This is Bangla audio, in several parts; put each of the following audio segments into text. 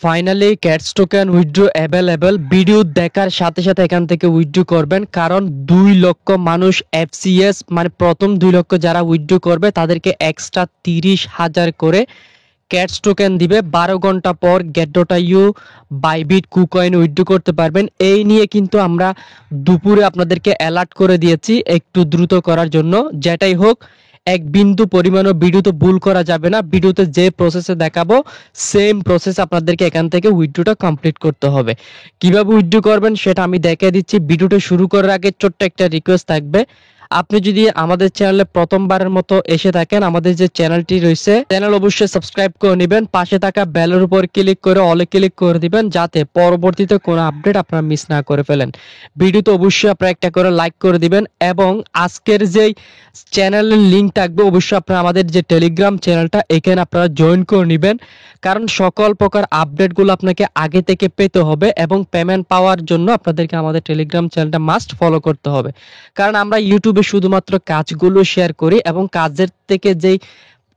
Finally cats token withdraw available. Video দেখার সাথে সাথে এখান থেকে উইথড্র করবেন, কারণ 2 লক্ষ মানুষ এফসিএস মানে প্রথম 2 লক্ষ যারা উইথড্র করবে তাদেরকে এক্সট্রা 30,000 করে ক্যাটস টোকেন দিবে। 12 ঘন্টা পর get.io বাইবিট কুকয়েন উইথড্র করতে পারবেন। এই নিয়ে কিন্তু আমরা দুপুরে আপনাদেরকে অ্যালার্ট করে দিয়েছি একটু দ্রুত করার জন্য। যেটাই হোক, এক বিন্দু পরিমাণও ভিডিওতে ভুল করা যাবে না। ভিডিওতে যে প্রসেসে দেখাবো সেম প্রসেস আপনাদেরকে এখান থেকে উইথড্রটা কমপ্লিট করতে হবে। কিভাবে উইথড্র করবেন সেটা আমি দেখিয়ে দিচ্ছি। ভিডিওটা শুরু করার আগে ছোট্ট একটা রিকোয়েস্ট থাকবে, আপনি যদি আমাদের চ্যানেলে প্রথমবারের মতো এসে থাকেন, আমাদের যে চ্যানেলটি রয়েছে চ্যানেল অবশ্যই সাবস্ক্রাইব করে নেবেন। পাশে থাকা বেলের উপর ক্লিক করে অলে ক্লিক করে দিবেন, যাতে পরবর্তীতে কোনো আপডেট আপনারা মিস না করে ফেলেন। ভিডিওতে অবশ্যই আপনারা একটা করে লাইক করে দিবেন, এবং আজকের যেই চ্যানেলের লিঙ্ক থাকবে অবশ্যই আপনারা আমাদের যে টেলিগ্রাম চ্যানেলটা এখানে আপনারা জয়েন করে নেবেন, কারণ সকল প্রকার আপডেটগুলো আপনাকে আগে থেকে পেতে হবে, এবং পেমেন্ট পাওয়ার জন্য আপনাদেরকে আমাদের টেলিগ্রাম চ্যানেলটা মাস্ট ফলো করতে হবে। কারণ আমরা ইউটিউবে শুধুমাত্র কাজগুলো শেয়ার করি, এবং কাজের থেকে যেই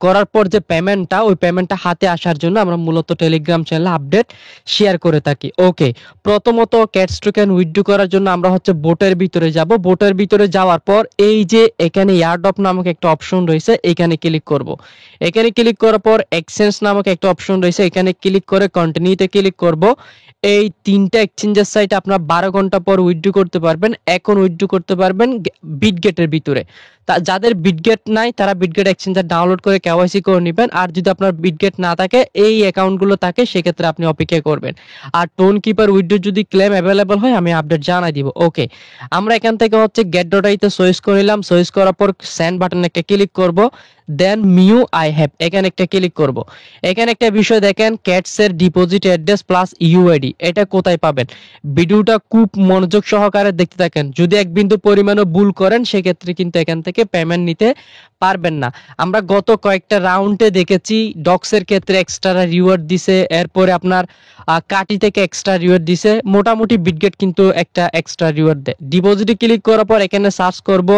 করার পর যে পেমেন্টটা, ওই পেমেন্টটা হাতে আসার জন্য আমরা মূলত টেলিগ্রাম চ্যানেলে আপডেট শেয়ার করে থাকি। ওকে, প্রথমত ক্যাটস টোকেন উইথড্র করার জন্য আমরা হচ্ছে বোটের ভিতরে যাব। বোটের ভিতরে যাওয়ার পর এই যে এখানে এয়ারড্রপ নামক একটা অপশন রয়েছে, এখানে ক্লিক করব। এখানে ক্লিক করার পর এক্সচেঞ্জ নামক একটা অপশন রয়েছে, এখানে ক্লিক করে কন্টিনিউতে ক্লিক করব। এই 3টা এক্সচেঞ্জের সাইট আপনারা 12 ঘন্টা পর উইথড্র করতে পারবেন। এখন উইথড্র করতে পারবেন বিটগেটের ভিতরে। যাদের বিটগেট নাই তারা বিটগেট এক্সচেঞ্জার ডাউনলোড করে কেওয়াইসি করে নেবেন। আর যদি আপনার বিটগেট না থাকে, এই অ্যাকাউন্টগুলো থাকে, সেক্ষেত্রে আপনি অপেক্ষা করবেন। আর টোন কিপার উইথড্র যদি ক্লেম অ্যাভেলেবল হয় আমি আপডেট জানাই দিব। ওকে, আমরা এখান থেকে হচ্ছে get.io চয়েস করে নিলাম। চয়েস করার পর সেন্ড বাটনে একটা ক্লিক করব, দেন মিউ আই হ্যাভ এখানে একটা ক্লিক করব। এখানে একটা বিষয় দেখেন, ক্যাটসের ডিপোজিট অ্যাড্রেস প্লাস ইউআইডি, এটা কোথায় পাবেন? ভিডিওটা খুব মনোযোগ সহকারে দেখতে থাকেন। যদি এক বিন্দু পরিমাণও ভুল করেন সেক্ষেত্রে কিন্তু এখান থেকে পেমেন্ট নিতে পারবেন না। আমরা গত কয়েকটা রাউন্ডে দেখেছি ডক্সের ক্ষেত্রে এক্সট্রা রিওয়ার্ড দিছে, এরপরে আপনার কাটি থেকে এক্সট্রা রিওয়ার্ড দিছে। মোটামুটি বিটগেট কিন্তু একটা এক্সট্রা রিওয়ার্ড দেয়। ডিপোজিটে ক্লিক করার পর এখানে সার্চ করব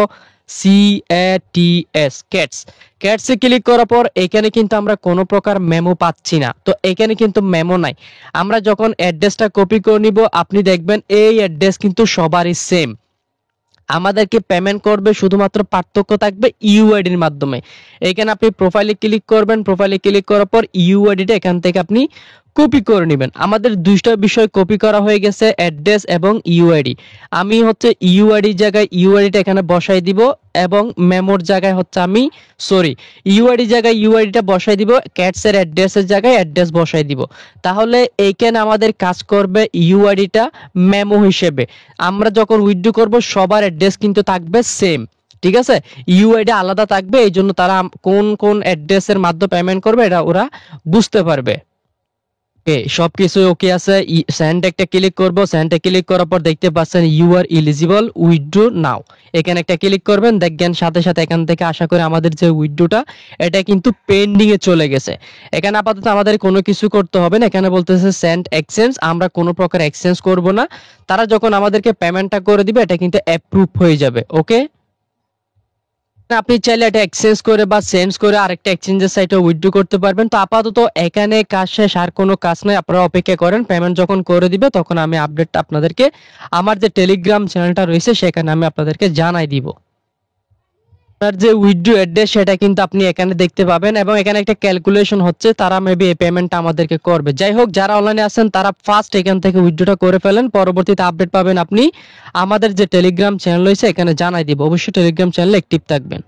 CATS ক্যাটস। ক্যাটসে ক্লিক করার পর এখানে কিন্তু আমরা কোনো প্রকার মেমো পাচ্ছি না, তো এখানে কিন্তু মেমো নাই। আমরা যখন অ্যাড্রেসটা কপি করে নিব, আপনি দেখবেন এই অ্যাড্রেস কিন্তু সবারই সেম। আমাদেরকে পেমেন্ট করবে, শুধুমাত্র পার্থক্য থাকবে ইউআইডির মাধ্যমে। এখানে আপনি প্রোফাইলে ক্লিক করবেন, প্রোফাইলে ক্লিক করার পর ইউআইডিটা এখান থেকে আপনি কপি করে নেবেন। আমাদের দুইটা বিষয় কপি করা হয়ে গেছে, অ্যাড্রেস এবং ইউআইডি। আমি হচ্ছে ইউআইডির জায়গায় ইউআইডিটা এখানে বসাই দিব, এবং মেমোর জায়গায় হচ্ছে আমি ইউআইডি জায়গায় ইউআইডিটা বসাই দিব, ক্যাটসের অ্যাড্রেসের জায়গায় অ্যাড্রেস বসাই দিব। তাহলে এইখানে আমাদের কাজ করবে ইউআইডিটা মেমো হিসেবে। আমরা যখন উইথড্র করব সবার অ্যাড্রেস কিন্তু থাকবে সেম, ঠিক আছে? ইউআইডি আলাদা থাকবে, এই জন্য তারা কোন কোন অ্যাড্রেসের মাধ্যমে পেমেন্ট করবে এটা ওরা বুঝতে পারবে। ওকে, সবকিছু ওকে আছে। সেন্ড একটা ক্লিক করব। সেন্ডে ক্লিক করার পর দেখতে পাচ্ছেন ইউ আর এলিজিবল উইথড্র নাও, এখানে একটা ক্লিক করবেন। দেখবেন সাথে সাথে এখান থেকে আশা করি আমাদের যে উইথড্রটা এটা কিন্তু পেন্ডিং এ চলে গেছে। এখানে আপাতত আমাদের কোনো কিছু করতে হবে না। এখানে বলতেছে সেন্ড এক্সচেঞ্জ, আমরা কোনো প্রকার এক্সচেঞ্জ করব না। তারা যখন আমাদেরকে পেমেন্টটা করে দিবে এটা কিন্তু অ্যাপ্রুভ হয়ে যাবে। ওকে, আপনি চাইলে এটা এক্সচেঞ্জ করে বা চেঞ্জ করে আরেকটা এক্সচেঞ্জের সাইটে উইথড্র করতে পারবেন। তো আপাতত এখানে কাজ শেষ, আর কোনো কাজ নাই। আপনারা অপেক্ষা করেন, পেমেন্ট যখন করে দিবে তখন আমি আপডেটটা আপনাদেরকে আমার যে টেলিগ্রাম চ্যানেলটা রয়েছে সেখানে আমি আপনাদেরকে জানাই দিব। আপনার যে উইথড্র অ্যাড্রেস সেটা কিন্তু আপনি এখানে দেখতে পাবেন, এবং এখানে একটা ক্যালকুলেশন হচ্ছে, তারা মেবি এই পেমেন্টটা আমাদেরকে করবে। যাই হোক, যারা অনলাইনে আছেন তারা ফার্স্ট এখান থেকে উইথড্রটা করে ফেলেন, পরবর্তীতে আপডেট পাবেন আপনি আমাদের যে টেলিগ্রাম চ্যানেল রয়েছে এখানে জানাই দিব। অবশ্যই টেলিগ্রাম চ্যানেলে অ্যাক্টিভ থাকবেন।